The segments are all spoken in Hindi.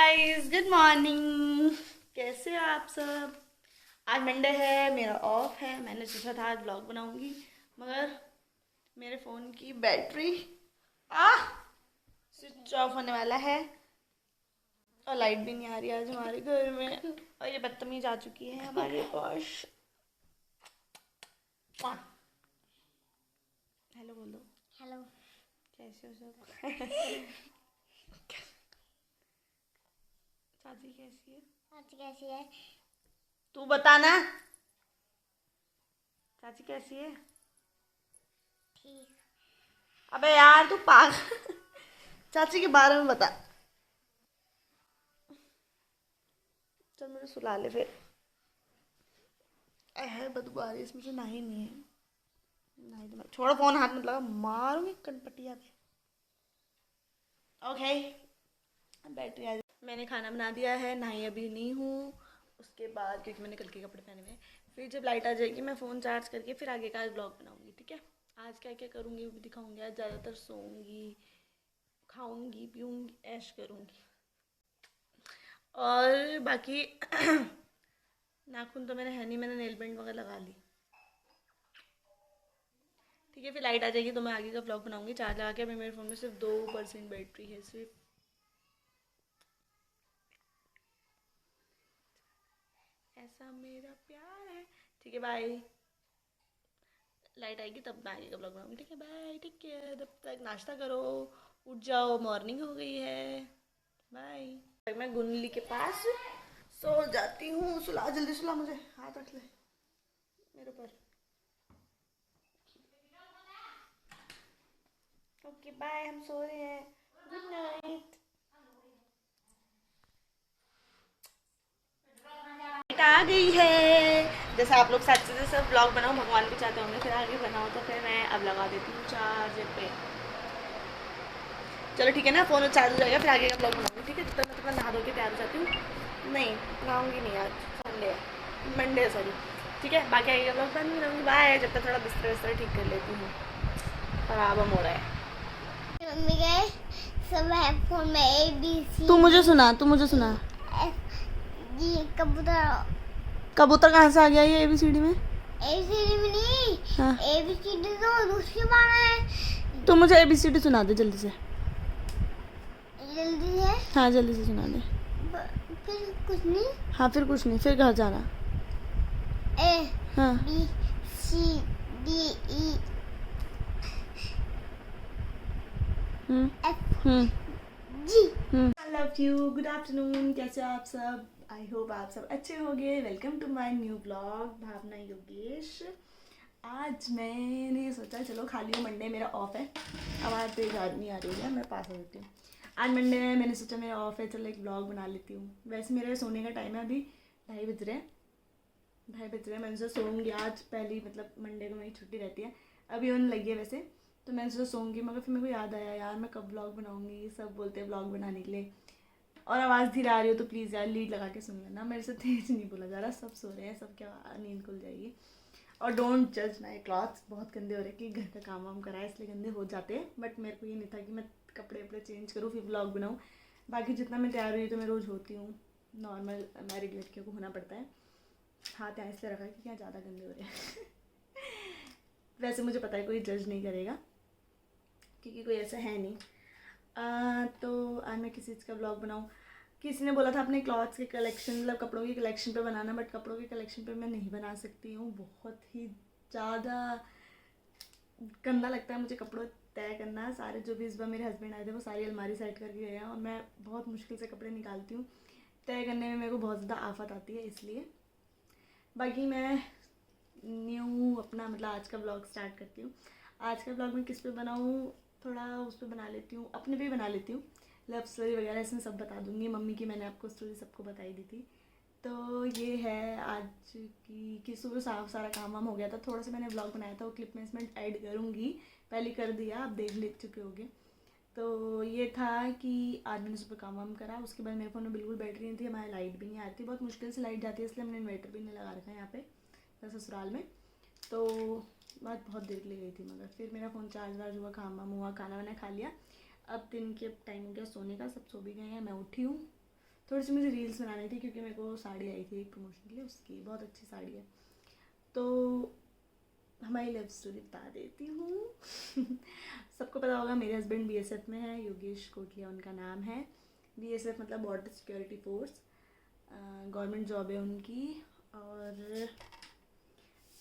Guys, good morning. कैसे हो आप सब? आज मंडे है, मेरा ऑफ है। मैंने सोचा था आज ब्लॉग बनाऊंगी, मगर मेरे फ़ोन की बैटरी आ स्विच ऑफ होने वाला है और लाइट भी नहीं आ रही आज हमारे घर में। और ये बदतमीज आ चुकी है हमारे पास। हेलो बोलो। हेलो। कैसे हो सब? चाची कैसी है? चाची कैसी है? तू बता ना, चाची कैसी है? ठीक। अबे यार तू पागल। चाची के बारे में बता। चल मुझे सुला ले फिर। है बदबू आ रही है इसमें से, नहा ही नहीं है। नहीं तो मैं छोड़ो, फोन हाथ में लगा मारूंगी कनपटिया पे। ओके, बैटरी आ। मैंने खाना बना दिया है, नहाई अभी नहीं हूँ। उसके बाद क्योंकि मैंने कल के कपड़े पहने हुए हैं, फिर जब लाइट आ जाएगी मैं फ़ोन चार्ज करके फिर आगे का आज ब्लॉग बनाऊंगी। ठीक है, आज क्या क्या करूँगी वो भी दिखाऊंगी। आज ज़्यादातर सोऊंगी, खाऊंगी, पीऊंगी, ऐश करूँगी। और बाकी नाखून तो मैंने है नहीं, मैंने नेल पेंट वगैरह लगा ली। ठीक है, फिर लाइट आ जाएगी तो मैं आगे का ब्लॉग बनाऊंगी। चार्ज लगा के अभी मेरे फ़ोन में सिर्फ 2% बैटरी है, सिर्फ। ऐसा मेरा प्यार है। ठीक है, बाय। लाइट आएगी तब मैं आगे का ब्लॉग बनाऊंगी। ठीक है, बाय। ठीक है, तब तक नाश्ता करो, उठ जाओ, मॉर्निंग हो गई है। बाय। मैं गुनली के पास सो जाती हूँ। सुला, जल्दी सुला मुझे, हाथ रख ले मेरे ऊपर। ओके बाय, हम सो रहे हैं। Good night. आ गई है। जैसे आप लोग सच से सब ब्लॉग बनाओ, भगवान भी चाहते होंगे फिर आगे बनाओ, तो फिर मैं अब लगा देती हूँ चार्ज पे। चलो ठीक है ना, फ़ोन चार्ज हो जाएगा फिर आगे का ब्लॉग बनाऊंगी। ठीक है, तब तक मैं थोड़ा नहा धो के तैयार हो जाती हूँ। नहीं नहाऊंगी नहीं, आज संडे है, मंडे है सॉरी। ठीक है, बाकी आगे का ब्लॉग बनाऊंगी। बाय। जब तक थोड़ा बिस्तर विस्तर ठीक कर लेती हूँ, खराब हो रहा है। मम्मी गए सब है फोन में ABC। तू मुझे सुना, तू मुझे सुना। जी कबूतर। कबूतर कहाँ से आ गया ये ABCD में? ABCD में नहीं। हाँ, ABCD तो दूसरी बार है। तू मुझे ABCD सुना दे जल्दी से। जल्दी है। हाँ जल्दी से सुना दे। फिर कुछ नहीं। हाँ फिर कुछ नहीं, फिर घर जाना। A हाँ B C D E F G। I love you. Good afternoon, कैसे हो आप सब? आई होप आप सब अच्छे होंगे। Welcome to my new blog, Bhavna Yogesh. आज मैंने सोचा चलो खाली हूँ, मंडे मेरा ऑफ है। आवाज़ तेज नहीं आ रही है, मैं पास हो जाती हूँ। आज मंडे है, मैंने सोचा मेरा ऑफ है, चलो एक ब्लॉग बना लेती हूँ। वैसे मेरे सोने का टाइम है अभी 2:30 बज रहे हैं। 2:30 बज रहे हैं, मैंने सोचा सोऊंगी आज, पहली मतलब मंडे को मेरी छुट्टी रहती है। अभी होने लगी है वैसे, तो मैंने सोचा सोऊंगी, मगर फिर मेरे को याद आया यार मैं कब ब्लॉग बनाऊंगी। सब बोलते हैं ब्लॉग बनाने के लिए। और आवाज़ धीरे आ रही हो तो प्लीज़ यार लीड लगा के सुन लेना, मेरे से तेज नहीं बोला जा रहा। सब सो रहे हैं, सब क्या नींद खुल जाएगी। और डोंट जज माई क्लॉथ्स, बहुत गंदे हो रहे हैं कि घर का काम वाम करा है इसलिए गंदे हो जाते हैं। बट मेरे को ये नहीं था कि मैं कपड़े वपड़े चेंज करूँ फिर ब्लॉग बनाऊँ। बाकी जितना मैं तैयार हुई तो मैं रोज़ होती हूँ, नॉर्मल मैरिड लड़कियों को होना पड़ता है। हाथ यहाँ इसलिए रखा है कि यहाँ ज़्यादा गंदे हो रहे हैं। वैसे मुझे पता है कोई जज नहीं करेगा क्योंकि कोई ऐसा है नहीं। तो आज मैं किसी चीज़ का ब्लॉग बनाऊँ। किसी ने बोला था अपने क्लॉथ्स के कलेक्शन, मतलब कपड़ों के कलेक्शन पे बनाना, बट कपड़ों के कलेक्शन पे मैं नहीं बना सकती हूँ। बहुत ही ज़्यादा गंदा लगता है मुझे कपड़ों तय करना। सारे जो भी इस बार मेरे हस्बैंड आए थे वो सारी अलमारी साइड करके गए हैं और मैं बहुत मुश्किल से कपड़े निकालती हूँ। तय करने में मेरे को बहुत ज़्यादा आफत आती है इसलिए। बाकी मैं न्यू अपना मतलब आज का ब्लॉग स्टार्ट करती हूँ। आज का ब्लॉग मैं किस पे बनाऊँ, थोड़ा उस पर बना लेती हूँ, अपने पे ही बना लेती हूँ। लव स्टोरी वगैरह इसमें सब बता दूँगी। मम्मी की मैंने आपको स्टोरी सबको बताई दी थी। तो ये है आज की कि सुबह सारा काम वाम हो गया था। थोड़ा सा मैंने ब्लॉग बनाया था, वो क्लिप में इसमें ऐड करूँगी। पहले कर दिया, आप देख चुके होंगे। तो ये था कि आज मैंने सुबह काम वाम करा। उसके बाद मेरे फ़ोन में बिल्कुल बैटरी नहीं थी, हमारी लाइट भी नहीं आ रही थी, बहुत मुश्किल से लाइट जाती है, इसलिए हमने इन्वर्टर भी नहीं लगा रखा है यहाँ पे ससुराल में। तो बात बहुत देर ले गई थी, मगर फिर मेरा फ़ोन चार्ज वार्ज हुआ, काम वाम हुआ, खाना वाना खा लिया। अब दिन के टाइम हो गया सोने का, सब सो भी गए हैं, मैं उठी हूँ। थोड़ी सी मुझे रील्स बनानी थी क्योंकि मेरे को साड़ी आई थी एक प्रमोशन के लिए, उसकी बहुत अच्छी साड़ी है। तो हमारी लव स्टोरी बता देती हूँ। सबको पता होगा मेरे हस्बैंड बीएसएफ में है, योगेश कोटलिया उनका नाम है। बीएसएफ मतलब border security force, government job है उनकी। और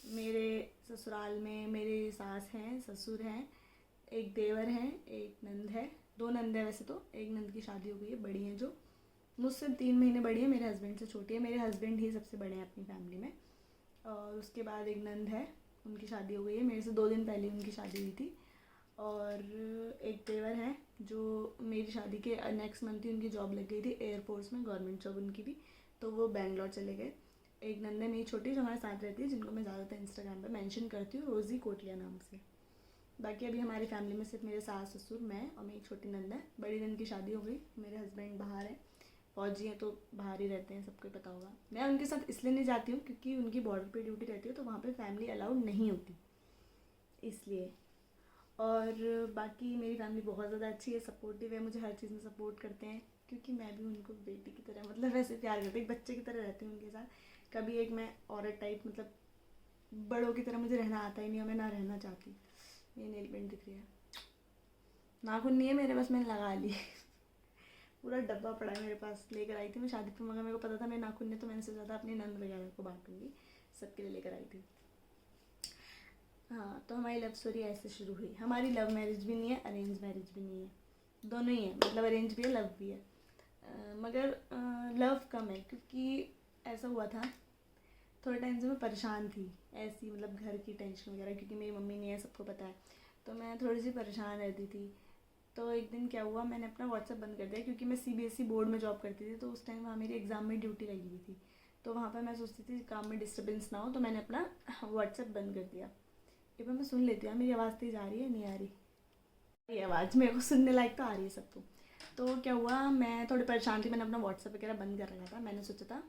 मेरे ससुराल में मेरे सास हैं, ससुर हैं, एक देवर हैं, एक नंद है, 2 नंद है वैसे तो। एक नंद की शादी हो गई है, बड़ी हैं जो, मुझसे 3 महीने बड़ी है, मेरे हस्बैंड से छोटी है। मेरे हस्बैंड ही सबसे बड़े हैं अपनी फैमिली में। और उसके बाद एक नंद है, उनकी शादी हो गई है, मेरे से 2 दिन पहले उनकी शादी हुई थी। और एक देवर है जो मेरी शादी के नेक्स्ट मंथ ही उनकी जॉब लग गई थी एयरफोर्स में, गवर्नमेंट जॉब उनकी भी, तो वो बेंगलोर चले गए। एक नंद है मेरी छोटी जो हमारे साथ रहती है, जिनको मैं ज़्यादातर इंस्टाग्राम पे मेंशन करती हूँ, रोज़ी कोटलिया नाम से। बाकी अभी हमारी फैमिली में सिर्फ मेरे सास ससुर, मैं और मेरी छोटी नंद है। बड़ी नंद की शादी हो गई, मेरे हस्बैंड बाहर है, फौजी हैं तो बाहर ही रहते हैं, सबको पता होगा। मैं उनके साथ इसलिए नहीं जाती हूँ क्योंकि उनकी बॉर्डर पे ड्यूटी रहती है, तो वहाँ पे फैमिली अलाउड नहीं होती, इसलिए। और बाकी मेरी फैमिली बहुत ज़्यादा अच्छी है, सपोर्टिव है, मुझे हर चीज़ में सपोर्ट करते हैं क्योंकि मैं भी उनको बेटी की तरह, मतलब वैसे प्यार करती हूँ, एक बच्चे की तरह रहती हूँ उनके साथ। कभी एक मैं औरत टाइप, मतलब बड़ों की तरह मुझे रहना आता ही नहीं और मैं ना रहना चाहती। ये नेल पेंट दिख रही है, नाखून नहीं है मेरे, बस मैंने लगा ली। पूरा डब्बा पड़ा है मेरे पास, लेकर आई थी मैं शादी पर, मगर मेरे को पता था मेरे नाखून ने, तो मैंने सोचा था अपनी नंद वगैरह को बांटूंगी, सबके लिए लेकर आई थी। हाँ, तो हमारी लव स्टोरी ऐसे शुरू हुई। हमारी लव मैरिज भी नहीं है, अरेंज मैरिज भी नहीं है, दोनों ही है, मतलब अरेंज भी है, लव भी है। मगर लव कम है क्योंकि ऐसा हुआ था, थोड़े टाइम से मैं परेशान थी ऐसी, मतलब घर की टेंशन वगैरह, क्योंकि मेरी मम्मी नहीं है, सबको पता है, तो मैं थोड़ी सी परेशान रहती थी। तो एक दिन क्या हुआ, मैंने अपना व्हाट्सएप बंद कर दिया क्योंकि मैं सीबीएसई बोर्ड में जॉब करती थी, तो उस टाइम वहाँ मेरी एग्ज़ाम में ड्यूटी लगी हुई थी, तो वहाँ पर मैं सोचती थी काम में डिस्टर्बेंस ना हो, तो मैंने अपना व्हाट्सएप बंद कर दिया। एक बार मैं सुन लेती हूँ, मेरी आवाज़ तेज आ रही है, नहीं आ रही? ये आवाज़ मेरे को सुनने लायक तो आ रही है सबको। तो क्या हुआ, मैं थोड़ी परेशान थी, मैंने अपना व्हाट्सएप वगैरह बंद कर रखा था। मैंने सोचा था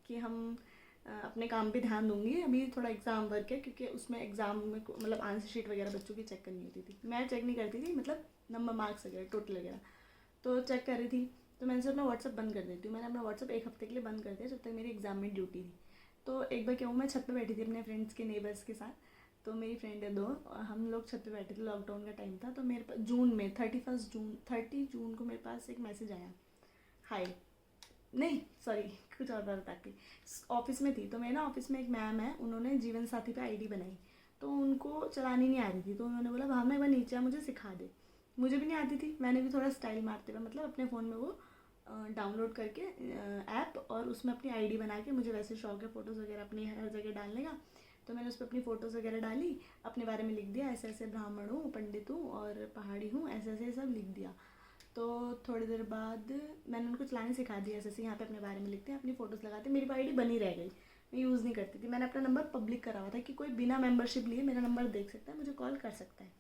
कि हम अपने काम पे ध्यान दूंगी, अभी थोड़ा एग्ज़ाम वर्क है, क्योंकि उसमें एग्ज़ाम में मतलब आंसर शीट वगैरह बच्चों की चेक करनी होती थी, मैं चेक नहीं करती थी, मतलब नंबर मार्क्स वगैरह टोटल वगैरह तो चेक कर रही थी। तो मैंने सोचा अपना व्हाट्सएप बंद कर देती हूँ, मैंने अपना व्हाट्सएप 1 हफ्ते के लिए बंद कर दिया, जब तक मेरी एग्ज़ाम में ड्यूटी थी। तो एक बार क्या हुआ, मैं छत पर बैठी थी अपने फ्रेंड्स के, नेबर्स के साथ। तो मेरी फ्रेंड है 2, हम लोग छत पे बैठे थे, लॉकडाउन का टाइम था, तो मेरे पास जून में 30 जून को मेरे पास एक मैसेज आया, हाय, नहीं सॉरी, कुछ और बात बताती। ऑफिस में थी, तो मैं ना ऑफिस में एक मैम है, उन्होंने जीवन साथी पे आईडी बनाई, तो उनको चलानी नहीं आ रही थी, तो उन्होंने बोला भावना एक बार नीचे आ, मुझे सिखा दे। मुझे भी नहीं आती थी, मैंने भी थोड़ा स्टाइल मारते हुए, मतलब अपने फ़ोन में वो डाउनलोड करके ऐप, और उसमें अपनी आईडी बना के, मुझे वैसे शौक है फ़ोटोज़ वगैरह अपनी हर जगह डालने का, तो मैंने उस पर अपनी फ़ोटोज़ वगैरह डाली, अपने बारे में लिख दिया, ऐसे ऐसे ब्राह्मण हूँ, पंडित हूँ और पहाड़ी हूँ, ऐसे ऐसे सब लिख दिया। तो थोड़ी देर बाद मैंने उनको चलाने सिखा दिया, ऐसे ऐसे यहाँ पे अपने बारे में लिखते हैं, अपनी फ़ोटोज़ लगाते हैं, मेरी आईडी बनी रह गई, मैं यूज़ नहीं करती थी। मैंने अपना नंबर पब्लिक करा हुआ था कि कोई बिना मेंबरशिप लिए मेरा नंबर देख सकता है, मुझे कॉल कर सकता है,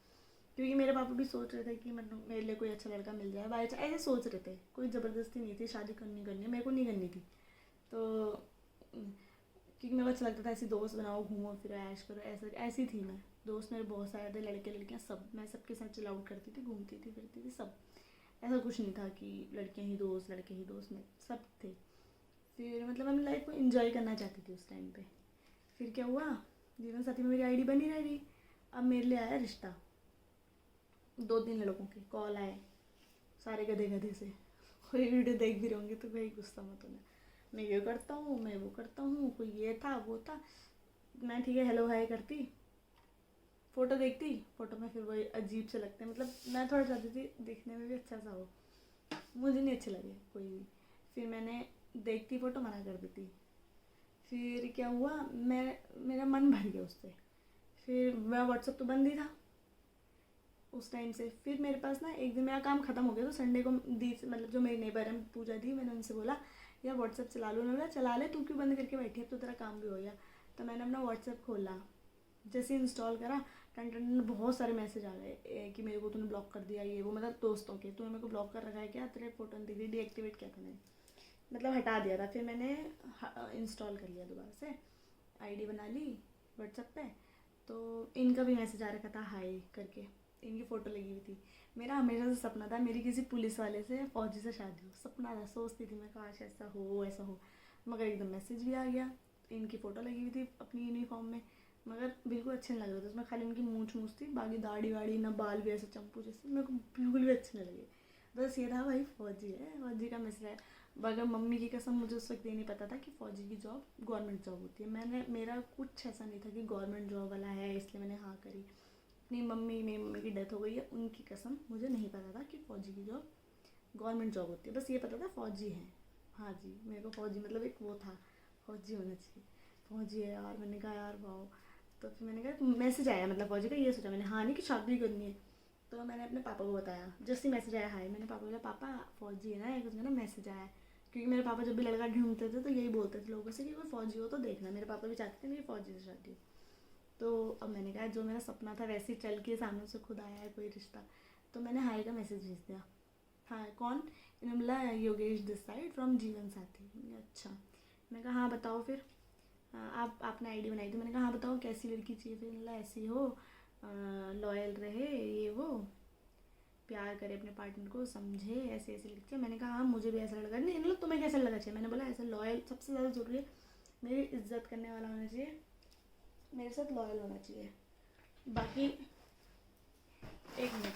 क्योंकि मेरे पापा भी सोच रहे थे कि मतलब मेरे लिए कोई अच्छा लड़का मिल जाए, बाई चांस ऐसे सोच रहे थे, कोई ज़बरदस्ती नहीं थी, शादी करनी है, मेरे को नहीं करनी थी। तो क्योंकि मेरे को अच्छा लगता था ऐसी दोस्त बनाओ, घूमो फिरो, ऐश करो, ऐसी थी मैं। दोस्त मेरे बहुत सारे थे, लड़के लड़कियाँ सब, मैं सबके साथ चिल आउट करती थी, घूमती थी फिरती थी सब, ऐसा कुछ नहीं था कि लड़कियाँ ही दोस्त लड़के ही दोस्त, में सब थे। फिर मतलब मैं लाइफ को इन्जॉय करना चाहती थी उस टाइम पे। फिर क्या हुआ, जीवन साथी में मेरी आईडी बनी रह गई। अब मेरे लिए आया रिश्ता, 2-3 लड़कों के कॉल आए, सारे गधे गधे से। कोई वीडियो देख भी रहोगे तो भाई गुस्सा मत होना, मैं ये करता हूँ, मैं वो करता हूँ, कोई ये था वो था। मैं ठीक है हेलो हाय करती, फ़ोटो देखती, फ़ोटो में फिर वही अजीब से लगते हैं, मतलब मैं थोड़ा चाहती थी दिखने में भी अच्छा सा हो, मुझे नहीं अच्छे लगे कोई भी। फिर मैंने देखती फ़ोटो, मना कर देती। फिर क्या हुआ, मेरा मन भर गया उससे, फिर मेरा व्हाट्सअप तो बंद ही था उस टाइम से। फिर मेरे पास ना एक दिन मेरा काम ख़त्म हो गया, तो संडे को दी, मतलब जो मेरी नेबर है पूजा दी, मैंने उनसे बोला यार व्हाट्सअप चला लो, उन्होंने बोला चला ले, तू क्यों बंद करके बैठी, अब तो तेरा काम भी हो गया। तो मैंने अपना व्हाट्सअप खोला, जैसे इंस्टॉल करा, टन टन बहुत सारे मैसेज आ गए कि मेरे को तूने ब्लॉक कर दिया, ये वो, मतलब दोस्तों के, तूने मेरे को ब्लॉक कर रखा है क्या, तेरे फोटो नहीं दिख रही, डीएक्टिवेट किया था मैंने, मतलब हटा दिया था। फिर मैंने इंस्टॉल कर लिया दोबारा से, आईडी बना ली व्हाट्सएप पे, तो इनका भी मैसेज आ रखा था हाय करके, इनकी फ़ोटो लगी हुई थी। मेरा हमेशा से सपना था मेरी किसी पुलिस वाले से, फौजी से शादी हो, सपना था, सोचती थी मैं काश ऐसा हो ऐसा हो। मगर एकदम मैसेज भी आ गया, इनकी फ़ोटो लगी हुई थी अपनी यूनिफॉर्म में, मगर बिल्कुल अच्छे नहीं लग रहे थे उसमें, खाली इनकी मूंछ थी, बाकी दाढ़ी वाड़ी ना, बाल भी ऐसे चंपू जैसे, मेरे को बिल्कुल भी अच्छे नहीं लगे। बस ये था भाई फौजी है, फौजी का मैसेज है। मगर मम्मी की कसम मुझे उस वक्त ये नहीं पता था कि फ़ौजी की जॉब गवर्नमेंट जॉब होती है। मेरा कुछ ऐसा नहीं था कि गवर्नमेंट जॉब वाला है इसलिए मैंने हाँ करी। मेरी मम्मी की डेथ हो गई है, उनकी कसम मुझे नहीं पता था कि फ़ौजी की जॉब गवर्नमेंट जॉब होती है। बस ये पता था फ़ौजी है, हाँ जी, मेरे को फ़ौजी मतलब एक वो था, फ़ौजी होना चाहिए, फ़ौजी है यार। मैंने कहा यार वाओ। तो फिर मैंने कहा मैसेज आया मतलब फ़ौजी का, ये सोचा मैंने हाँ नहीं कि शादी करनी है। तो मैंने अपने पापा को बताया, जैसे ही मैसेज आया हाय, मैंने पापा को बोला पापा फ़ौजी है ना एक उसमें ना मैसेज आया है। क्योंकि मेरे पापा जब भी लड़का ढूंढते थे तो यही बोलते थे लोगों से कि कोई फ़ौजी हो तो देखना। मेरे पापा भी चाहते थे मेरी फ़ौजी से शादी हो। तो अब मैंने कहा जो मेरा सपना था वैसे ही चल के सामने से खुद आया है कोई रिश्ता। तो मैंने हाय का मैसेज भेज दिया। हाँ कौन? इन्होंने बोला योगेश दिस साइड फ्रॉम जीवन साथी। अच्छा। मैंने कहा हाँ बताओ फिर। आप आपने आईडी बनाई थी। मैंने कहा हाँ बताओ कैसी लड़की चाहिए। फिर मतलब ऐसी हो, लॉयल रहे, ये वो, प्यार करे अपने पार्टनर को, समझे, ऐसे ऐसे लड़की चाहिए। मैंने कहा हाँ मुझे भी ऐसा लगा। नहीं मतलब तुम्हें कैसा लगा चाहिए? मैंने बोला ऐसा लॉयल, सबसे ज़्यादा ज़रूरी है मेरी इज्जत करने वाला होना चाहिए, मेरे साथ लॉयल होना चाहिए। बाकी एक मिनट,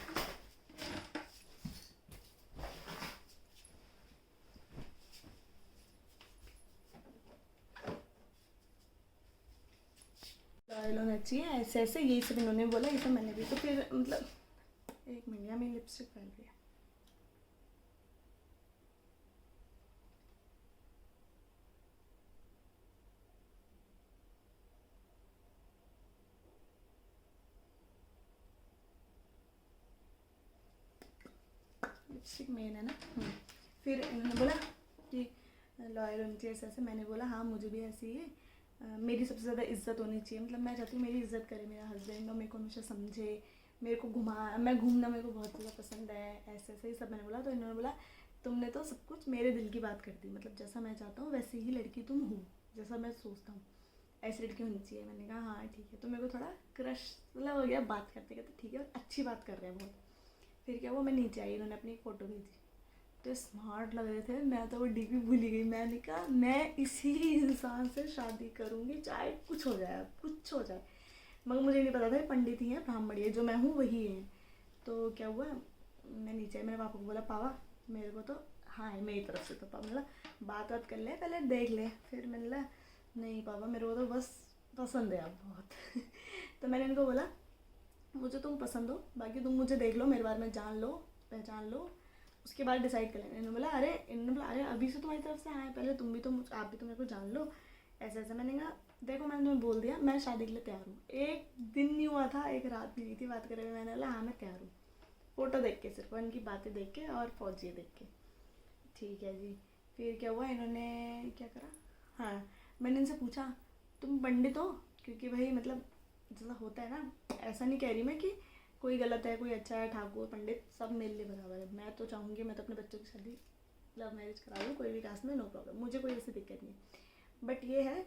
लॉयल होना चाहिए, ऐसे ऐसे यही सब इन्होंने बोला, ये सब मैंने भी। तो फिर मतलब एक मिनट यार मेरी लिपस्टिक फैल गई है। लिपस्टिक मेन है ना। फिर इन्होंने बोला कि लॉयल होनी चाहिए ऐसे ऐसे। मैंने बोला हाँ मुझे भी ऐसी ही है, मेरी सबसे ज़्यादा इज्जत होनी चाहिए, मतलब मैं चाहती हूँ मेरी इज्जत करे मेरा हस्बैंड और मेरे को हमेशा समझे, मेरे को मैं घूमना मेरे को बहुत ज़्यादा पसंद है, ऐसे ऐसे ही सब मैंने बोला। तो इन्होंने बोला तुमने तो सब कुछ मेरे दिल की बात कर दी, मतलब जैसा मैं चाहता हूँ वैसी ही लड़की तुम हो, जैसा मैं सोचता हूँ ऐसी लड़की होनी चाहिए। मैंने कहा हाँ ठीक है। तो मेरे को थोड़ा क्रश मतलब हो गया बात करते करते, ठीक है अच्छी बात कर रहे हैं बहुत। फिर क्या हुआ, मैं नीचे आई, इन्होंने अपनी एक फ़ोटो भेजी, तो स्मार्ट लग रहे थे। मैं तो वो डीपी भूल ही गई। मैंने कहा मैं इसी इंसान से शादी करूँगी चाहे कुछ हो जाए, अब कुछ हो जाए। मगर मुझे नहीं पता था ये पंडित ही हैं, ब्राह्मण है, जो मैं हूँ वही है। तो क्या हुआ, मैं नीचे मेरे पापा को बोला पापा मेरे को तो हाँ है मेरी तरफ से। तो पापा बोला बात बात कर ले पहले देख ले। फिर मैंने बोला नहीं पापा मेरे को तो बस पसंद है आप बहुत। तो मैंने इनको बोला मुझे तुम पसंद हो, बाकी तुम मुझे देख लो, मेरे बारे में जान लो, पहचान लो, उसके बाद डिसाइड कर लेना। इन्होंने बोला अरे अभी से तुम्हारी तरफ से आए, पहले तुम भी तो आप भी तो मेरे को जान लो, ऐसा ऐसा। मैंने कहा देखो मैंने तुम्हें बोल दिया मैं शादी के लिए तैयार हूँ। एक दिन नहीं हुआ था, एक रात नहीं हुई थी बात करे हुए। मैंने बोला हाँ मैं तैयार हूँ, फ़ोटो देख के, सिर्फ उनकी बातें देख के और फौजी देख के। ठीक है जी। फिर क्या हुआ, इन्होंने क्या करा, हाँ मैंने इनसे पूछा तुम पंडित हो? क्योंकि भाई मतलब जैसा होता है ना, ऐसा नहीं कह रही मैं कि कोई गलत है कोई अच्छा है, ठाकुर पंडित सब मेरे लिए बराबर है। मैं तो चाहूँगी मैं तो अपने बच्चों की शादी लव मैरिज करा लूँ, कोई भी कास्ट में, नो प्रॉब्लम, मुझे कोई ऐसी दिक्कत नहीं। बट ये है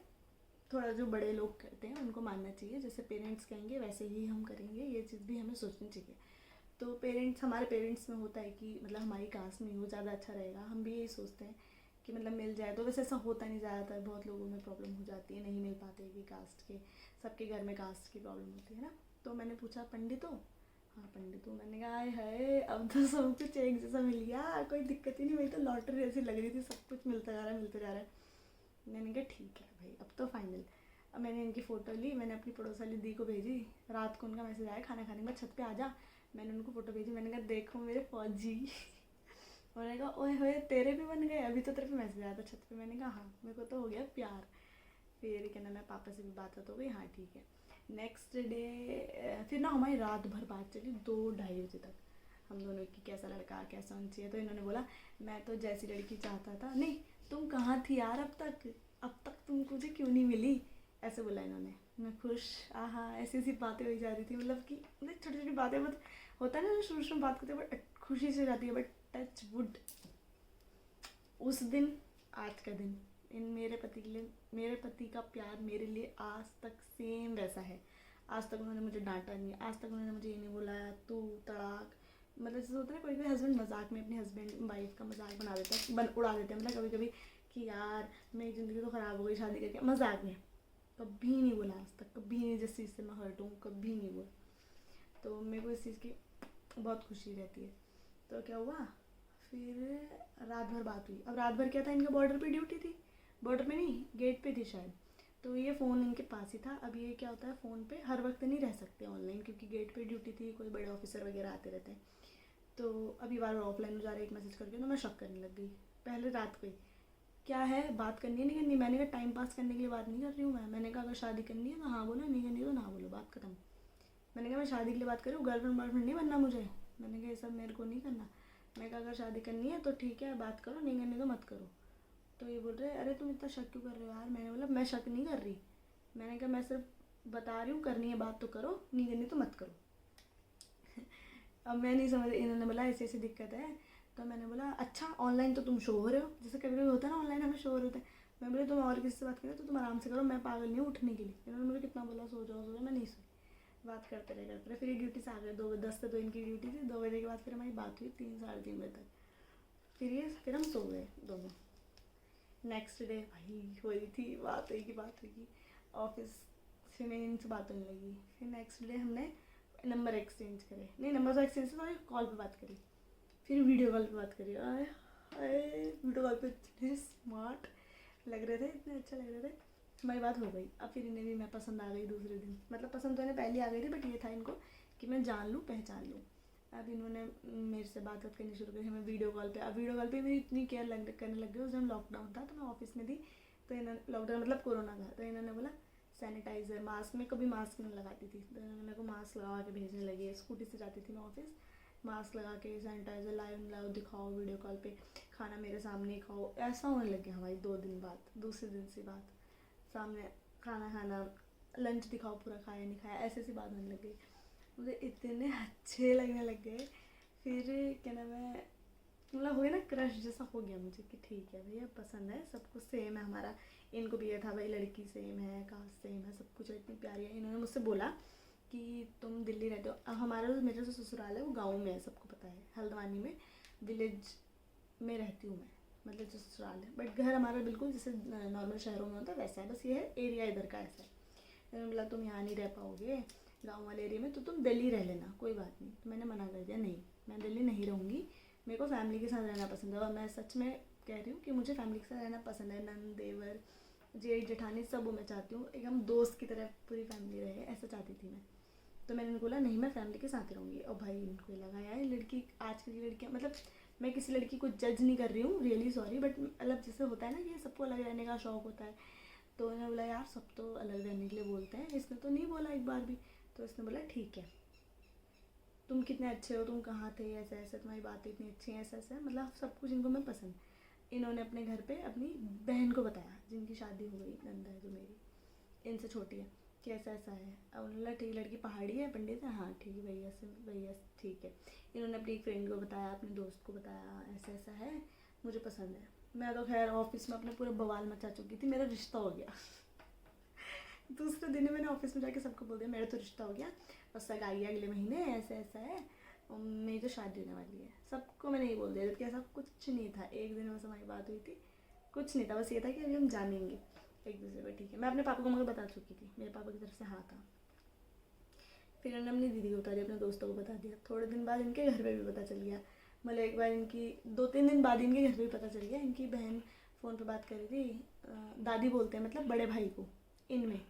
थोड़ा जो बड़े लोग करते हैं उनको मानना चाहिए, जैसे पेरेंट्स कहेंगे वैसे ही हम करेंगे, ये चीज़ भी हमें सोचनी चाहिए। तो पेरेंट्स, हमारे पेरेंट्स में होता है कि मतलब हमारी कास्ट में हो ज़्यादा अच्छा रहेगा, हम भी यही सोचते हैं कि मतलब मिल जाए। तो वैसे ऐसा होता नहीं, ज़्यादातर बहुत लोगों में प्रॉब्लम हो जाती है, नहीं मिल पाते कि कास्ट के, सबके घर में कास्ट की प्रॉब्लम होती है ना। तो मैंने पूछा पंडित हो? हाँ पंडित हूँ। मैंने कहा हाय हाय अब तो सब कुछ एक जैसा मिल गया, कोई दिक्कत ही नहीं, मेरी तो लॉटरी जैसी लग रही थी, सब कुछ मिलता जा रहा है मिलता जा रहा है। मैंने कहा ठीक है भाई अब तो फाइनल। अब मैंने इनकी फ़ोटो ली, मैंने अपनी पड़ोस वाली दी को भेजी, रात को उनका मैसेज आया खाना खाने के बाद छत पे आ जा। मैंने उनको फ़ोटो भेजी, मैंने कहा देखो मेरे फौजी। उन्होंने कहा ओए होए तेरे भी बन गए, अभी तो तेरे पे मैसेज आया था छत पे। मैंने कहा हाँ मेरे को तो हो गया प्यार। फिर क्या नाम है, पापा से भी बात हो गई, हाँ ठीक है। नेक्स्ट डे फिर ना हमारी रात भर बात चली 2-2:30 बजे तक, हम दोनों की कैसा लड़का कैसा होना चाहिए। तो इन्होंने बोला मैं तो जैसी लड़की चाहता था, नहीं तुम कहाँ थी यार अब तक तुम मुझे क्यों नहीं मिली, ऐसे बोला इन्होंने। मैं खुश, आहा ऐसी ऐसी बातें हुई जा रही थी, मतलब कि मतलब छोटी छोटी बातें, बट होता है ना शुरू शुरू में बात करते बट खुशी से जाती है। बट टच वुड उस दिन, आज का दिन, इन मेरे पति के लिए, मेरे पति का प्यार मेरे लिए आज तक सेम वैसा है, आज तक उन्होंने मुझे डांटा नहीं, आज तक उन्होंने मुझे ये नहीं बोला तू तड़ाक। मतलब जैसे होता है कोई कोई हस्बैंड मजाक में अपने हस्बैंड वाइफ का मजाक बना देता है, उड़ा देते हैं, मतलब कभी कभी कि यार मेरी ज़िंदगी तो ख़राब हो गई शादी करके, मजाक में। कभी नहीं बोला आज तक, कभी नहीं जिस चीज़ से मैं हर्ट हूँ कभी नहीं बोला। तो मेरे को इस चीज़ की बहुत खुशी रहती है। तो क्या हुआ, फिर रात भर बात हुई। अब रात भर क्या था, इनका बॉर्डर पे ड्यूटी थी, बॉर्डर पे नहीं गेट पे थी शायद, तो ये फ़ोन इनके पास ही था। अब ये क्या होता है, फ़ोन पे हर वक्त नहीं रह सकते ऑनलाइन, क्योंकि गेट पे ड्यूटी थी, कोई बड़े ऑफिसर वगैरह आते रहते हैं। तो अभी बार बार ऑफलाइन हो जा रहा है, एक मैसेज करके, तो मैं शक करने लग गई। पहले रात को ही क्या है, बात करनी है नहीं करनी, मैंने कहा टाइम पास करने के लिए बात नहीं कर रही हूँ मैंने कहा अगर शादी करनी है तो हाँ बोलो, नहीं करनी तो ना बोलो, बात खत्म। मैंने कहा मैं शादी के लिए बात कर रही हूँ, गर्लफ्रेंड बॉयफ्रेंड नहीं बनना मुझे। मैंने कहा ये सब मेरे को नहीं करना। मैं कहा अगर शादी करनी है तो ठीक है बात करो, नहीं करनी तो मत करो। तो ये बोल रहे अरे तुम इतना शक क्यों कर रहे हो यार। मैंने बोला मैं शक नहीं कर रही, मैंने कहा मैं सिर्फ बता रही हूँ, करनी है बात तो करो, नहीं करनी तो मत करो। अब मैं नहीं समझ, इन्होंने बोला ऐसी ऐसी दिक्कत है। तो मैंने बोला अच्छा ऑनलाइन तो तुम शो हो रहे हो, जैसे कभी कभी होता है ना ऑनलाइन हमें शो हो रहे होते हैं। मैं बोली तुम और किसी से बात करो तो तुम आराम से करो, मैं पागल नहीं हूँ उठने के लिए। इन्होंने मुझे कितना बोला सो जाओ सो जाओ, मैं नहीं सोई, बात करते रहे। फिर ये ड्यूटी से आ गए 2:10 से, तो इनकी ड्यूटी थी 2 बजे के बाद फिर हमारी बात हुई 3 साढ़े 3 बजे तक। फिर हम सो गए दोनों। नेक्स्ट डे भाई हो रही थी बात, हुई की बात हुई, ऑफिस से मेरी इनसे बात होने लगी। फिर नेक्स्ट डे हमने नंबर एक्सचेंज करे, नहीं नंबर तो एक्सचेंज से कॉल पे बात करी, फिर वीडियो कॉल पे बात करी। आए वीडियो कॉल पे इतने स्मार्ट लग रहे थे, इतने अच्छा लग रहे थे, हमारी बात हो गई। अब फिर इन्हें भी मैं पसंद आ गई दूसरे दिन, मतलब पसंद तो इन्हें पहले आ गई थी, बट ये था इनको कि मैं जान लूँ पहचान लूँ। अब इन्होंने मेरे से बात करनी शुरू करी, हमें वीडियो कॉल पे। अब वीडियो कॉल पे मेरी इतनी केयर करने लग गई। उस टाइम लॉकडाउन था तो मैं ऑफिस में थी, तो इन्होंने लॉकडाउन मतलब कोरोना था, तो इन्होंने बोला सैनिटाइज़र मास्क, में कभी मास्क नहीं लगाती थी, तो इन्होंने मेरे को मास्क लगा के भेजने लगे। स्कूटी से जाती थी मैं ऑफिस, मास्क लगा के सैनिटाइज़र लाओ दिखाओ वीडियो कॉल पे, खाना मेरे सामने ही खाओ। ऐसा होने लग गया हमारी 2 दिन बाद, दूसरे दिन से बात, सामने खाना खाना, लंच दिखाओ पूरा खाया नहीं खाया, ऐसे सी बात होने लग गई। मुझे इतने अच्छे लगने लग गए। फिर क्या नाम है, मतलब हो गया ना क्रश जैसा हो गया मुझे कि ठीक है भैया पसंद है, सब कुछ सेम है हमारा। इनको भी ये था भाई लड़की सेम है, कास्ट सेम है, सब कुछ इतनी प्यारी है। इन्होंने मुझसे बोला कि तुम दिल्ली रहते हो। अब हमारा जो मेरा जो ससुराल है वो गाँव में है, सबको पता है, हल्द्वानी में विलेज में रहती हूँ मैं, मतलब जो ससुराल है। बट घर हमारा बिल्कुल जैसे नॉर्मल शहरों में होता है वैसा है, बस ये है एरिया इधर का ऐसा है। इन्होंने बोला तुम यहाँ नहीं रह पाओगे गाँव वाले एरिया में, तो तुम दिल्ली रह लेना, कोई बात नहीं। तो मैंने मना कर दिया, नहीं मैं दिल्ली नहीं रहूँगी, मेरे को फैमिली के साथ रहना पसंद है। और मैं सच में कह रही हूँ कि मुझे फैमिली के साथ रहना पसंद है, नंद देवर जेठ जेठानी सब वो मैं चाहती हूँ, एकदम दोस्त की तरह पूरी फैमिली रहे, ऐसा चाहती थी मैं। तो मैंने उनको बोला नहीं मैं फैमिली के साथ रहूँगी। और भाई इनको लगा यार लड़की, आजकल की लड़कियाँ, मतलब मैं किसी लड़की को जज नहीं कर रही हूँ, रियली सॉरी, बट मतलब जैसे होता है ना कि सबको अलग रहने का शौक होता है, तो इन्होंने बोला यार सब तो अलग रहने के लिए बोलते हैं, इसने तो नहीं बोला एक बार भी। तो इसने बोला ठीक है, तुम कितने अच्छे हो, तुम कहाँ थे, ऐसा ऐसा, तुम्हारी बातें इतनी अच्छी हैं, ऐसा ऐसा, मतलब सब कुछ इनको मैं पसंद। इन्होंने अपने घर पे अपनी बहन को बताया जिनकी शादी हो गई, नंदा है जो मेरी, इनसे छोटी है, कि ऐसा ऐसा है। अब उन्होंने बोला ठीक लड़की पहाड़ी है, पंडित है, हाँ ठीक है भैया से, भैया ठीक है। इन्होंने अपनी एक फ्रेंड को बताया, अपने दोस्त को बताया, ऐसा ऐसा है, मुझे पसंद है। मैं तो खैर ऑफिस में अपने पूरे बवाल मचा चुकी थी, मेरा रिश्ता हो गया। दूसरे दिन ही मैंने ऑफिस में जाके सबको बोल दिया मेरा तो रिश्ता हो गया और सगाई है अगले महीने, ऐसा ऐसा है, और मेरी तो शादी होने वाली है। सबको मैंने ये बोल दिया, जबकि ऐसा कुछ नहीं था। एक दिन बस हमारी बात हुई थी, कुछ नहीं था, बस ये था कि अभी हम जानेंगे एक दूसरे को, ठीक है। मैं अपने पापा को मगर बता चुकी थी, मेरे पापा की तरफ से हाँ था। फिर उन्होंने अपनी दीदी को बता दिया, अपने दोस्तों को बता दिया। थोड़े दिन बाद इनके घर पे भी पता चल गया, मतलब एक बार इनकी 2-3 दिन बाद इनके घर पे भी पता चल गया। इनकी बहन फ़ोन पे बात कर रही थी, दादी बोलते हैं मतलब बड़े भाई को, इनमें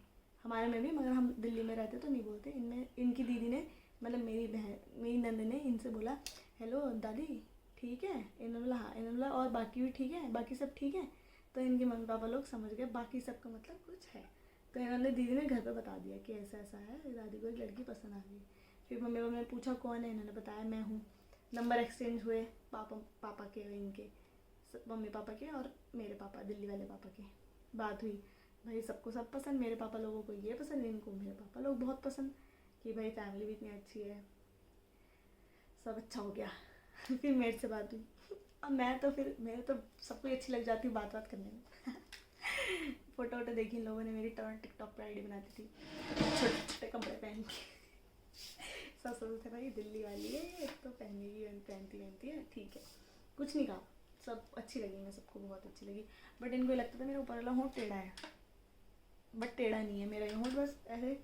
हमारे में भी, मगर हम दिल्ली में रहते तो नहीं बोलते, इनमें इनकी दीदी ने, मतलब मेरी बहन, मेरी नंद ने इनसे बोला हेलो दादी ठीक है। इन्होंने बोला हाँ, इन्होंने बोला और बाकी भी ठीक है, बाकी सब ठीक है। तो इनके मम्मी पापा लोग समझ गए बाकी सब का मतलब कुछ है। तो इन्होंने दीदी ने घर पे बता दिया कि ऐसा ऐसा है, दादी को एक लड़की पसंद आ गई। फिर मम्मी पापा ने पूछा कौन है, इन्होंने बताया मैं हूँ। नंबर एक्सचेंज हुए, पापा के और इनके, मम्मी पापा के और मेरे पापा, दिल्ली वाले पापा के। बात हुई, भाई सबको सब पसंद, मेरे पापा लोगों को ये पसंद, इनको मेरे पापा लोग बहुत पसंद, कि भाई फैमिली भी इतनी अच्छी है, सब अच्छा हो गया। फिर मेरे से बात हुई। अब मैं तो फिर मेरे तो सबको अच्छी लग जाती हूँ बात करने में। फोटो वोटो देखी इन लोगों ने मेरी, टिकटॉक पर आईडी बनाती थी छोटे छोटे कपड़े पहन के। सब सोचते थे भाई दिल्ली वाली है, एक तो पहनेगी, पहनती है, ठीक है, कुछ नहीं कहा। सब अच्छी लगी, मैं सबको बहुत अच्छी लगी। बट इनको लगता था मेरा ऊपर वाला होंठ टेढ़ा है, बट टेढ़ा नहीं है मेरा ये होंठ, बस ऐसे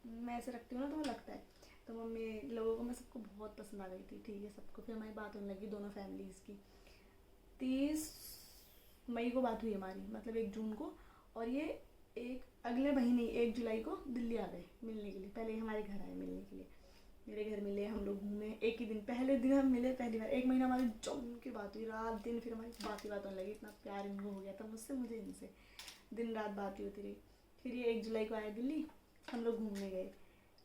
मैं ऐसे रखती हूँ ना तो वो लगता है। तो मम्मी लोगों को मैं सबको बहुत पसंद आ गई थी, ठीक है सबको। फिर हमारी बात होने लगी दोनों फैमिलीज़ की। 30 मई को बात हुई हमारी, मतलब 1 जून को, और ये एक अगले महीने 1 जुलाई को दिल्ली आ गए मिलने के लिए। पहले हमारे घर आए मिलने के लिए, मेरे घर मिले, हम लोग घूमे। एक ही दिन, पहले दिन हम मिले पहली बार, 1 महीना हमारी जम की बात हुई, रात दिन। फिर हमारी बात ही बात होने लगी, इतना प्यार इनको हो गया था मुझसे, मुझे इनसे, दिन रात बात ही होती रही। फिर ये 1 जुलाई को आए दिल्ली, हम लोग घूमने गए।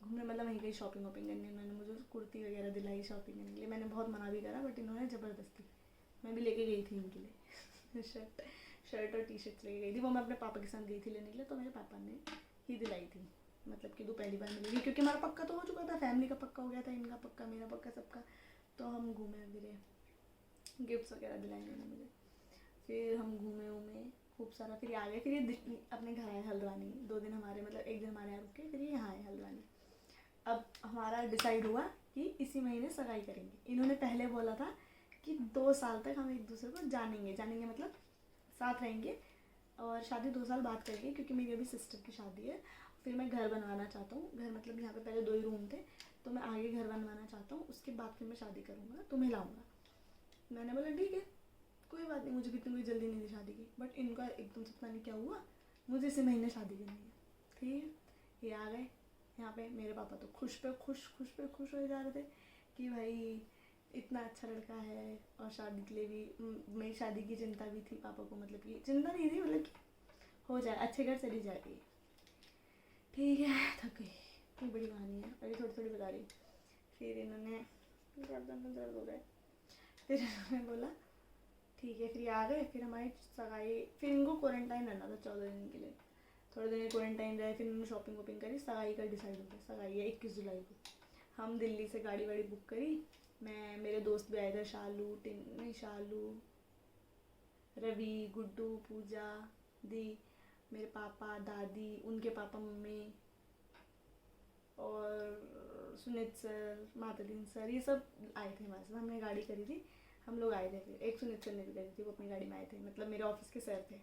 घूमने मतलब वहीं गई शॉपिंग वॉपिंग करने। उन्होंने मुझे कुर्ती वगैरह दिलाई शॉपिंग करने के लिए, मैंने बहुत मना भी करा, बट इन्होंने ज़बरदस्ती, मैं भी लेके गई थी इनके लिए। शर्ट और टी शर्ट्स लेके गई थी, वो मैं अपने पापा के साथ गई थी लेने के लिए, तो मेरे पापा ने ही दिलाई थी। मतलब कि 2 पहली बार मिलेगी, क्योंकि हमारा पक्का तो हो चुका था, फैमिली का पक्का हो गया था, इनका पक्का, मेरा पक्का, सबका। तो हम घूमे फिरे, गिफ्ट्स वगैरह दिलाए इन्होंने मुझे। फिर हम घूमे वूमे खूब सारा। फिर ये आ गए, फिर ये अपने घर आए हल्द्वानी। 2 दिन हमारे, मतलब 1 दिन हमारे यहाँ रुके, फिर ये यहाँ आए हल्द्वानी। अब हमारा डिसाइड हुआ कि इसी महीने सगाई करेंगे। इन्होंने पहले बोला था कि 2 साल तक हम एक दूसरे को जानेंगे मतलब साथ रहेंगे, और शादी 2 साल बाद करेंगे, क्योंकि मेरी अभी सिस्टर की शादी है। फिर मैं घर बनवाना चाहता हूँ, घर मतलब यहाँ पे पहले 2 ही रूम थे, तो मैं आगे घर बनवाना चाहता हूँ, उसके बाद फिर मैं शादी करूँगा, तुम्हें लाऊंगा। मैंने बोला ठीक है, कोई बात नहीं, मुझे भी इतनी कोई जल्दी नहीं थी शादी की। बट इनका एकदम से पता नहीं क्या हुआ, मुझे इसी महीने शादी करनी है। ठीक है, ये आ गए यहाँ पे। मेरे पापा तो खुश पे खुश हो जा रहे थे कि भाई इतना अच्छा लड़का है, और शादी के लिए भी, मेरी शादी की चिंता भी थी पापा को, मतलब कि चिंता नहीं थी, मतलब कि हो जाए, अच्छे घर चली जाएगी। ठीक है, थक गई, इतनी बड़ी कहानी है, अभी थोड़ी थोड़ी बता रही। फिर इन्होंने गर्दन में दर्द हो गए, फिर इन्होंने बोला ठीक है, फिर ये आ गए। फिर हमारी सगाई, फिर इनको क्वारंटाइन रहना था 14 दिन के लिए, थोड़े दिन क्वारंटाइन रहे। फिर इन्होंने शॉपिंग वॉपिंग करी, सगाई का डिसाइड हो गया, सगाई है 21 जुलाई को। हम दिल्ली से गाड़ी वाड़ी बुक करी, मैं, मेरे दोस्त भी आए थे, शालू, रवि, गुड्डू, पूजा दी, मेरे पापा, दादी, उनके पापा, मम्मी, और सुनीत सर, मातादीन सर, ये सब आए थे हमारे साथ। हमने गाड़ी करी थी, हम लोग आए थे। फिर एक सुनीत सर ने भी करी थी, वो अपनी गाड़ी में आए थे, मतलब मेरे ऑफिस के सर थे।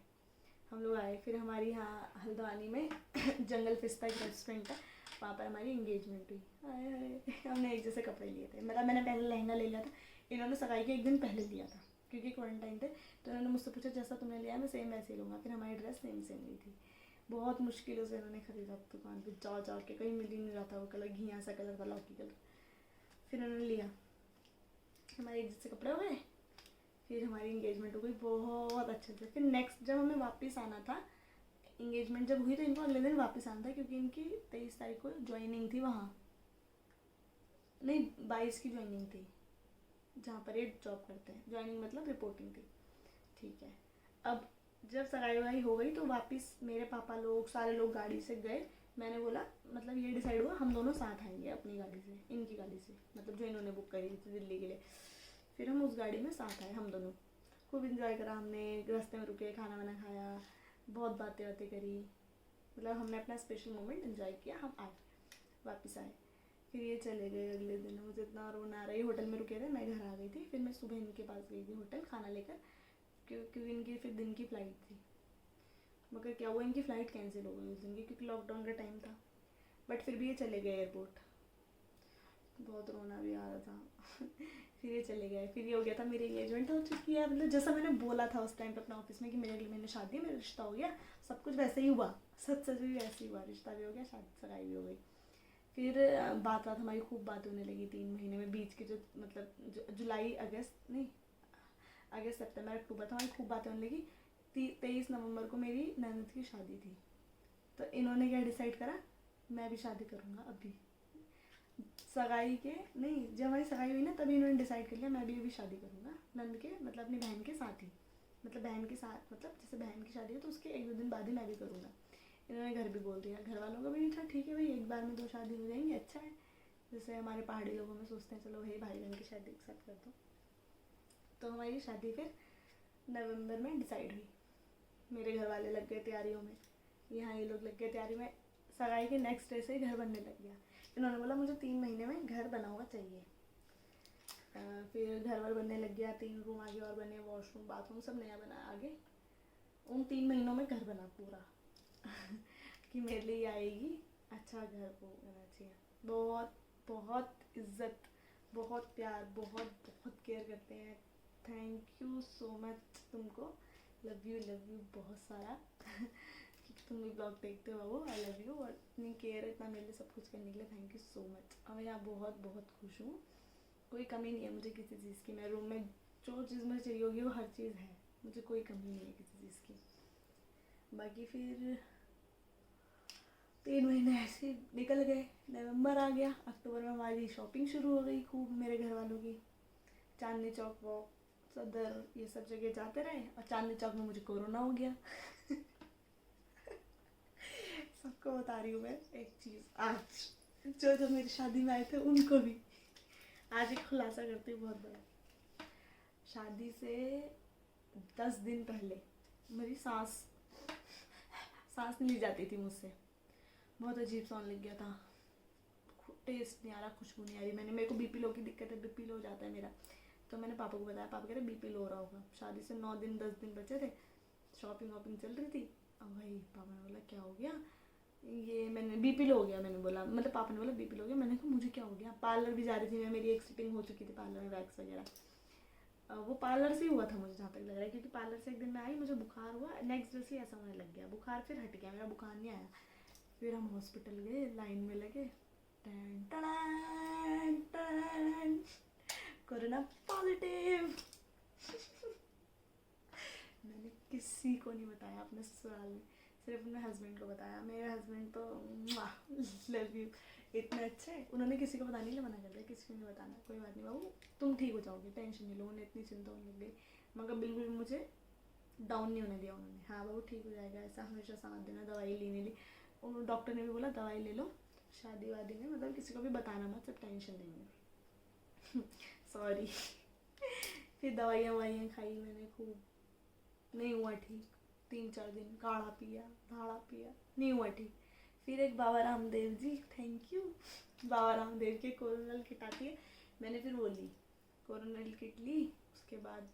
हम लोग आए। फिर हमारी यहाँ हल्द्वानी में जंगल फिस्ता एक रेस्टोरेंट है, वहाँ पर हमारी इंगेजमेंट हुई। हाय हाय, हमने एक जैसे कपड़े लिए थे, मतलब मैंने पहले लहंगा ले लिया था, इन्होंने सगाई के 1 दिन पहले लिया था, क्योंकि क्वारंटाइन थे। तो इन्होंने मुझसे पूछा जैसा तुमने लिया मैं सेम वैसे ही लूँगा। फिर हमारी ड्रेस सेम ली थी। बहुत मुश्किलों से इन्होंने खरीदा दुकान पर जा के, कहीं मिल ही नहीं रहा था वो कलर, घिया सा कलर था, लौकी कलर। फिर इन्होंने लिया, हमारे एक जैसे कपड़े हो गए। फिर हमारी इंगेजमेंट हो गई बहुत अच्छे से। फिर नेक्स्ट जब हमें वापस आना था, इंगेजमेंट जब हुई तो इनको अगले दिन वापस आना था, क्योंकि इनकी 23 तारीख को ज्वाइनिंग थी वहाँ, नहीं 22 की ज्वाइनिंग थी, जहाँ पर ये जॉब करते हैं। ज्वाइनिंग मतलब रिपोर्टिंग थी, ठीक है। अब जब सगाई वगाई हो गई तो वापस मेरे पापा लोग, सारे लोग गाड़ी से गए। मैंने बोला, मतलब ये डिसाइड हुआ हम दोनों साथ आएंगे अपनी गाड़ी से, इनकी गाड़ी से, मतलब जो इन्होंने बुक करी थी दिल्ली के लिए। फिर हम उस गाड़ी में साथ आए, हम दोनों खूब इंजॉय करा हमने, रास्ते में रुके, खाना वाना खाया, बहुत बातें करी, मतलब हमने अपना स्पेशल मोमेंट इंजॉय किया। हम आए, वापस आए। फिर ये चले गए अगले दिन, मुझे इतना रोना आ रहा है। होटल में रुके थे, मैं घर आ गई थी। फिर मैं सुबह इनके पास गई थी होटल खाना लेकर, क्योंकि इनकी फिर दिन की फ़्लाइट थी। मगर क्या हुआ, इनकी फ़्लाइट कैंसिल हो गई उस दिन की, क्योंकि लॉकडाउन का टाइम था। बट फिर भी ये चले गए एयरपोर्ट, बहुत रोना भी आ रहा था। फिर ये चले गए। फिर ये हो गया था, मेरी एंगेजमेंट हो चुकी है, मतलब जैसा मैंने बोला था उस टाइम पे अपना ऑफिस में कि मेरे अगले महीने शादी है, मेरा रिश्ता हो गया, सब कुछ वैसे ही हुआ, सच भी वैसे ही हुआ, रिश्ता भी हो गया, शादी सगाई भी हो गई। फिर बात हमारी खूब बात होने लगी 3 महीने में, बीच के जो मतलब जुलाई अगस्त नहीं, अगस्त सितंबर अक्टूबर था, हमारी खूब बातें होने लगी। 23 नवंबर को मेरी ननद की शादी थी, तो इन्होंने क्या डिसाइड करा, मैं भी शादी करूँगा अभी। सगाई के नहीं, जब हमारी सगाई हुई ना तभी इन्होंने डिसाइड कर लिया मैं भी अभी शादी करूँगा, नंद के मतलब अपनी बहन के साथ ही, मतलब बहन के साथ, मतलब जैसे बहन की शादी है तो उसके 1-2 दिन बाद ही मैं भी करूँगा। इन्होंने घर भी बोल दिया, घर वालों का भी नहीं था, ठीक है भाई एक बार में 2 शादी हो जाएंगी, अच्छा है। जैसे हमारे पहाड़ी लोगों में सोचते हैं चलो भाई भाई बहन की शादी एक साथ कर दो। तो हमारी शादी फिर नवंबर में डिसाइड हुई, मेरे घर वाले लग गए तैयारियों में, यहाँ ये लोग लग गए तैयारी में। सगाई के नेक्स्ट डे से ही घर बनने लग गया। इन्होंने बोला मुझे 3 महीने में घर बना हुआ चाहिए। फिर घर वर बनने लग गया, 3 रूम आगे और बने, वॉशरूम बाथरूम सब नया बना आगे। उन 3 महीनों में घर बना पूरा कि मेरे लिए आएगी, अच्छा घर को होना चाहिए। बहुत बहुत इज्जत, बहुत प्यार, बहुत बहुत केयर करते हैं। थैंक यू सो मच तुमको, लव यू बहुत सारा क्योंकि तुम भी ब्लॉग देखते हो बाबू, आई लव यू। और इतनी केयर, इतना मेरे लिए सब कुछ करने के लिए थैंक यू सो मच। और मैं यहाँ बहुत बहुत खुश हूँ, कोई कमी नहीं है मुझे किसी चीज़ की। मेरे रूम में जो चीज़ मुझे चाहिए होगी वो हर चीज़ है, मुझे कोई कमी नहीं है किसी चीज़ की। बाकी फिर 3 महीने ऐसे निकल गए, नवंबर आ गया, अक्टूबर में हमारी शॉपिंग शुरू हो गई खूब मेरे घर वालों की। चांदनी चौक वॉक, सदर, ये सब जगह जाते रहे। और चांदनी चौक में मुझे कोरोना हो गया सबको बता रही हूँ मैं एक चीज़, आज जो मेरी शादी में आए थे उनको भी आज एक खुलासा करती हूँ बहुत बड़ा। शादी से 10 दिन पहले मेरी सांस नहीं ली जाती थी मुझसे, बहुत अजीब सा होने लग गया था, टेस्ट नहीं आ रहा, खुशबू नहीं आ रही। मेरे को बीपी लो की दिक्कत है, बीपी लो हो जाता है मेरा। तो मैंने पापा को बताया, पापा कह रहे बीपी लो हो रहा होगा। शादी से 9 दिन 10 दिन बचे थे, शॉपिंग वॉपिंग चल रही थी। अब भाई पापा ने बोला क्या हो गया, ये मैंने बीपी लो हो गया, मैंने बोला, मतलब पापा ने बोला बीपी लो हो गया। मैंने कहा मुझे क्या हो गया। पार्लर भी जा रही थी मैं, मेरी एक सिटिंग हो चुकी थी पार्लर में, वैक्स वगैरह। वो पार्लर से ही हुआ था मुझे जहाँ तक लग रहा है, क्योंकि पार्लर से एक दिन मैं आई, मुझे बुखार हुआ, नेक्स्ट डे से ऐसा होने लग गया बुखार, फिर हट गया, मेरा बुखार नहीं आया। फिर हम हॉस्पिटल गए, लाइन में लगे, कोरोना पॉजिटिव मैंने किसी को नहीं बताया अपने ससुराल में, सिर्फ अपने हस्बैंड को बताया। मेरे हस्बैंड तो लव यू, इतने अच्छे, उन्होंने किसी को बताने के लिए मना कर दिया, किसी को नहीं बताना, कोई बात नहीं बाबू तुम ठीक हो जाओगे, टेंशन नहीं लो। उन्हें इतनी चिंता होने लग गई, मगर बिल्कुल मुझे डाउन नहीं होने दिया उन्होंने। हाँ बाबू ठीक हो जाएगा, ऐसा हमेशा साथ देना, दवाई लेने ली। और डॉक्टर ने भी बोला दवाई ले लो, शादी वादी में मतलब किसी को भी बताना मत, सब टेंशन देंगे सॉरी फिर दवाइयाँ ववाइयाँ खाई मैंने खूब, नहीं हुआ ठीक। 3-4 दिन काढ़ा पिया, धाड़ा पिया, नहीं हुआ ठीक। फिर एक बाबा रामदेव जी, थैंक यू, बाबा रामदेव की कोरोनल किट आती है, मैंने फिर वो ली, कोरोनल किट ली। उसके बाद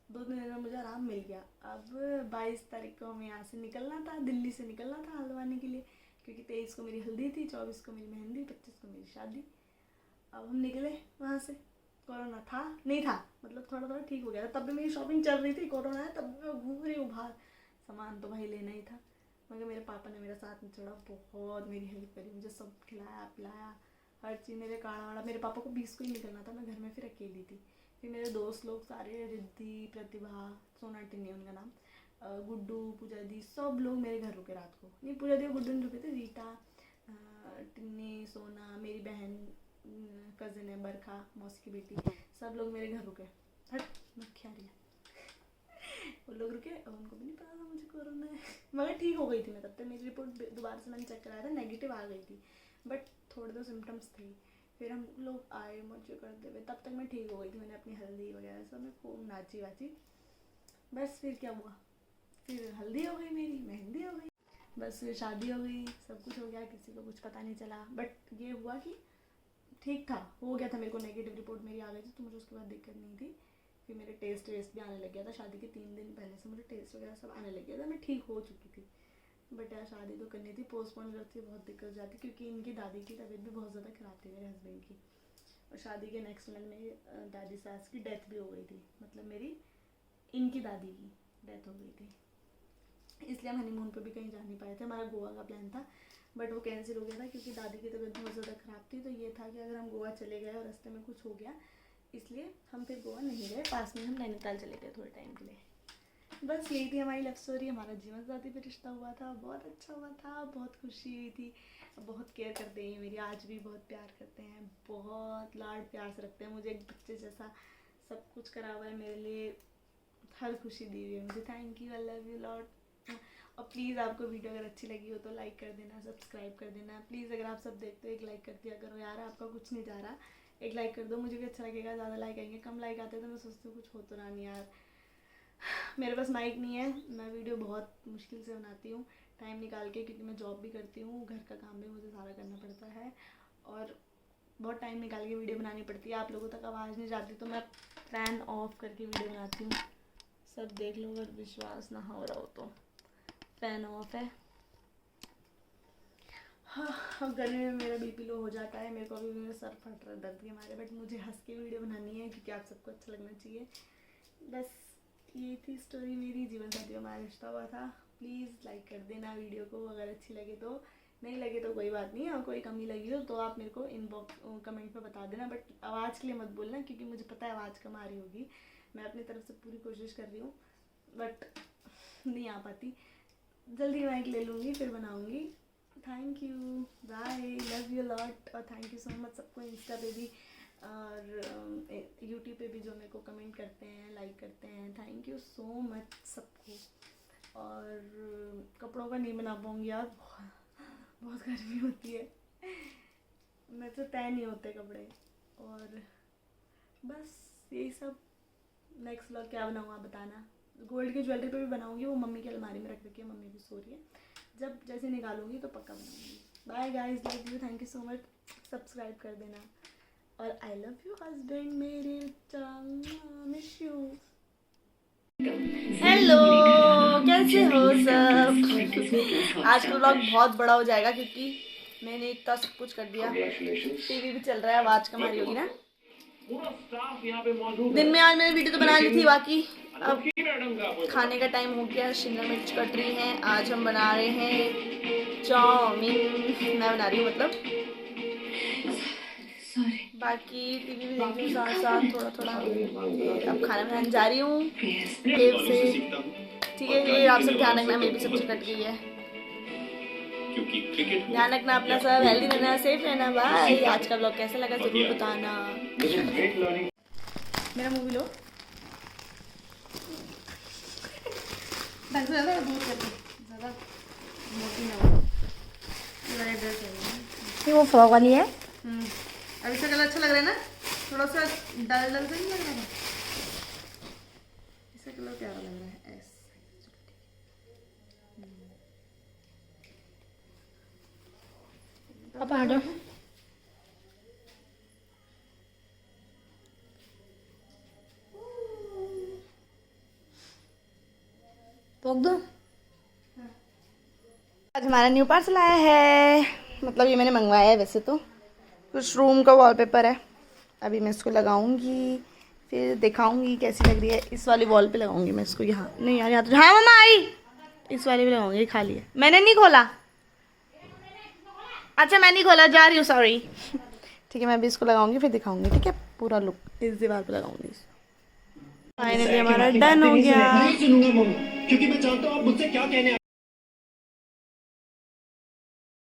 2 दिन में मुझे आराम मिल गया। अब 22 तारीख को हमें यहाँ से निकलना था, दिल्ली से निकलना था हल्द्वानी के लिए, क्योंकि 23 को मेरी हल्दी थी, 24 को मेरी मेहंदी, 25 को मेरी शादी। अब हम निकले वहाँ से, कोरोना था नहीं था, मतलब थोड़ा थोड़ा ठीक हो गया था। तब भी मेरी शॉपिंग चल रही थी, कोरोना है तब भी मैं घूम रही हूँ बाहर, सामान तो भाई लेना ही था। मगर मेरे पापा ने मेरा साथ नहीं छोड़ा, बहुत मेरी हेल्प करी, मुझे सब खिलाया पिलाया, हर चीज़, मेरे काढ़ा वाड़ा। मेरे पापा को 20 को ही निकलना था, मैं घर में फिर अकेली थी। फिर मेरे दोस्त लोग सारे, रिद्धि, प्रतिभा, सोना टिन्नी उनका नाम, गुड्डू, पूजा दी, सब लोग मेरे घर रुके रात को। नहीं पूजा दी और गुड्डू नहीं रुके थे, रीटा, टिन्नी, सोना, मेरी बहन, कज़न है बरखा, मौसी की बेटी, सब लोग मेरे घर रुके। हट मक्खियाँ रही है वो लोग रुके, और उनको भी नहीं पता था मुझे कोरोना है मगर ठीक हो गई थी मैं तब तक। मेरी रिपोर्ट दोबारा से मैंने चेक कराया था, नेगेटिव आ गई थी, बट थोड़े दो सिम्टम्स थे। फिर हम लोग आए मजे करते हुए, तब तक मैं ठीक हो गई थी। मैंने अपनी हल्दी वगैरह सब, मैं खूब नाची वाची। बस फिर क्या हुआ, फिर हल्दी हो गई मेरी, मेहंदी हो गई, बस फिर शादी हो गई, सब कुछ हो गया, किसी को कुछ पता नहीं चला। बट ये हुआ कि ठीक था, हो गया था, मेरे को नेगेटिव रिपोर्ट मेरी आ गई थी, तो मुझे उसके बाद दिक्कत नहीं थी। फिर मेरे टेस्ट वेस्ट भी आने लग गया था, शादी के 3 दिन पहले से मुझे टेस्ट वगैरह सब आने लग गया था, मैं ठीक हो चुकी थी। बट यार शादी तो करनी थी, पोस्टपोन करती बहुत दिक्कत हो जाती, क्योंकि इनकी दादी की तबीयत भी बहुत ज़्यादा ख़राब थी मेरे हस्बैंड की। और शादी के नेक्स्ट मंथ मेरी दादी सास की डेथ भी हो गई थी, मतलब मेरी इनकी दादी की डेथ हो गई थी, इसलिए हम हनीमून पे भी कहीं जा नहीं पाए थे। हमारा गोवा का प्लान था, बट वो कैंसिल हो गया था, क्योंकि दादी की तबीयत बहुत ज़्यादा ख़राब थी। तो ये था कि अगर हम गोवा चले गए और रास्ते में कुछ हो गया, इसलिए हम फिर गोवा नहीं गए, पास में हम नैनीताल चले गए थोड़े टाइम के लिए। बस यही थी हमारी लव स्टोरी। हमारा जीवन साथी पे रिश्ता हुआ था, बहुत अच्छा हुआ था, बहुत खुशी हुई थी। बहुत केयर करते हैं मेरी, आज भी बहुत प्यार करते हैं, बहुत लाड प्यार से रखते हैं मुझे, एक बच्चे जैसा सब कुछ करा हुआ है मेरे लिए, हर खुशी दी हुई है मुझे। Thank you, I love you lot. और प्लीज़ आपको वीडियो अगर अच्छी लगी हो तो लाइक कर देना, सब्सक्राइब कर देना प्लीज़। अगर आप सब देखते हो एक लाइक कर दिया करो यार, आपका कुछ नहीं जा रहा, एक लाइक कर दो, मुझे भी अच्छा लगेगा। ज़्यादा लाइक आएंगे, कम लाइक आते हैं तो मैं सोचती हूँ कुछ हो तो ना नहीं यार। मेरे पास माइक नहीं है, मैं वीडियो बहुत मुश्किल से बनाती हूँ टाइम निकाल के, क्योंकि मैं जॉब भी करती हूँ, घर का काम भी मुझे सारा करना पड़ता है और बहुत टाइम निकाल के वीडियो बनानी पड़ती है। आप लोगों तक आवाज़ नहीं जाती तो मैं फ़ैन ऑफ करके वीडियो बनाती हूँ। सब देख लो, अगर विश्वास ना हो रहा हो तो फ़ैन ऑफ है। हाँ, गर्मी में मेरा बीपी लो हो जाता है, मेरे को अभी मेरा सर फट रहा है दर्द के मारे, बट मुझे हंस के वीडियो बनानी है क्योंकि आप सबको अच्छा लगना चाहिए। बस ये थी स्टोरी मेरी, जीवन साथी में हमारा रिश्ता हुआ था। प्लीज़ लाइक कर देना वीडियो को, अगर अच्छी लगे तो, नहीं लगे तो कोई बात नहीं, और कोई कमी लगी हो तो आप मेरे को इनबॉक्स कमेंट में बता देना, बट आवाज़ के लिए मत बोलना क्योंकि मुझे पता है आवाज़ कम आ रही होगी। मैं अपनी तरफ से पूरी कोशिश कर रही हूँ बट नहीं आ पाती। जल्दी माइक ले लूँगी फिर बनाऊँगी। Thank you, bye, love you lot, और थैंक यू सो मच सबको इंस्टा पे भी और यूट्यूब पे भी जो मेरे को कमेंट करते हैं, लाइक करते हैं। थैंक यू सो मच सबको। और कपड़ों का नहीं बना पाऊँगी यार, बहुत गर्मी होती है, मेरे से तय नहीं होते कपड़े। और बस यही सब। नेक्स्ट व्लॉग क्या बनाऊँ आप बताना। गोल्ड की ज्वेलरी पे भी बनाऊँगी, वो मम्मी की अलमारी में रख रखी है, मम्मी भी सो रही है, जब जैसे निकालूंगी तो पक्का बनाऊंगी। Bye guys, love you, thank you so much, subscribe कर देना, और आई लव यू हस्बैंड मेरे, मिस यू। हेलो, कैसे हो सब। आज का व्लॉग बहुत बड़ा हो जाएगा क्योंकि मैंने इतना सब कुछ कर दिया, टीवी भी चल रहा है, आवाज़ कम आ रही होगी ना। दिन में आज मैंने वीडियो तो बना ली थी, बाकी अब खाने का टाइम हो गया। शिमला मिर्च कट रही हैं, आज हम बना रहे हैं चाउमीन, मैं बना रही हूँ मतलब। बाकी टीवी भी देख रही हूँ साथ साथ थोड़ा थोड़ा। अब खाना बनाने जा रही हूँ देव से, ठीक है। ये आप सब ध्यान रखना, मेरी भी सब्जी कट गई है, ध्यान रखना अपना सब, हेल्दी रहना, सेफ रहना। बाय। आज का ब्लॉग कैसा लगा जरूर बताना। मेरा मूवी लो ज़्यादा मोटी ना हो, ये ड्रेस है, वो फ्रॉक वाली है। अब इसका कलर अच्छा लग रहा है ना, थोड़ा सा डल डल से नहीं लग रहा है, इसका कलर प्यारा लग रहा है। ऐसे पापा हटो। पोक दो। आज हमारा न्यू पार्सल आया है, मतलब ये मैंने मंगवाया है वैसे तो। कुछ रूम का वॉलपेपर है, अभी मैं इसको लगाऊंगी, फिर दिखाऊंगी कैसी लग रही है। इस वाली वॉल पे लगाऊंगी मैं इसको, यहाँ नहीं यार, यहाँ तो, हाँ मम्मा आई, इस वाली पे लगाऊंगी। ये खाली है, मैंने नहीं खोला। अच्छा मैं नहीं खोला, जा रही हूँ, सॉरी। ठीक है, मैं अभी इसको लगाऊंगी फिर दिखाऊंगी, ठीक है। पूरा लुक इस दीवार पे लगाऊंगी। फाइनली हमारा डन हो गया। नहीं सुनूंगा मम्मी, क्योंकि मैं चाहता हूँ आप मुझसे क्या कहने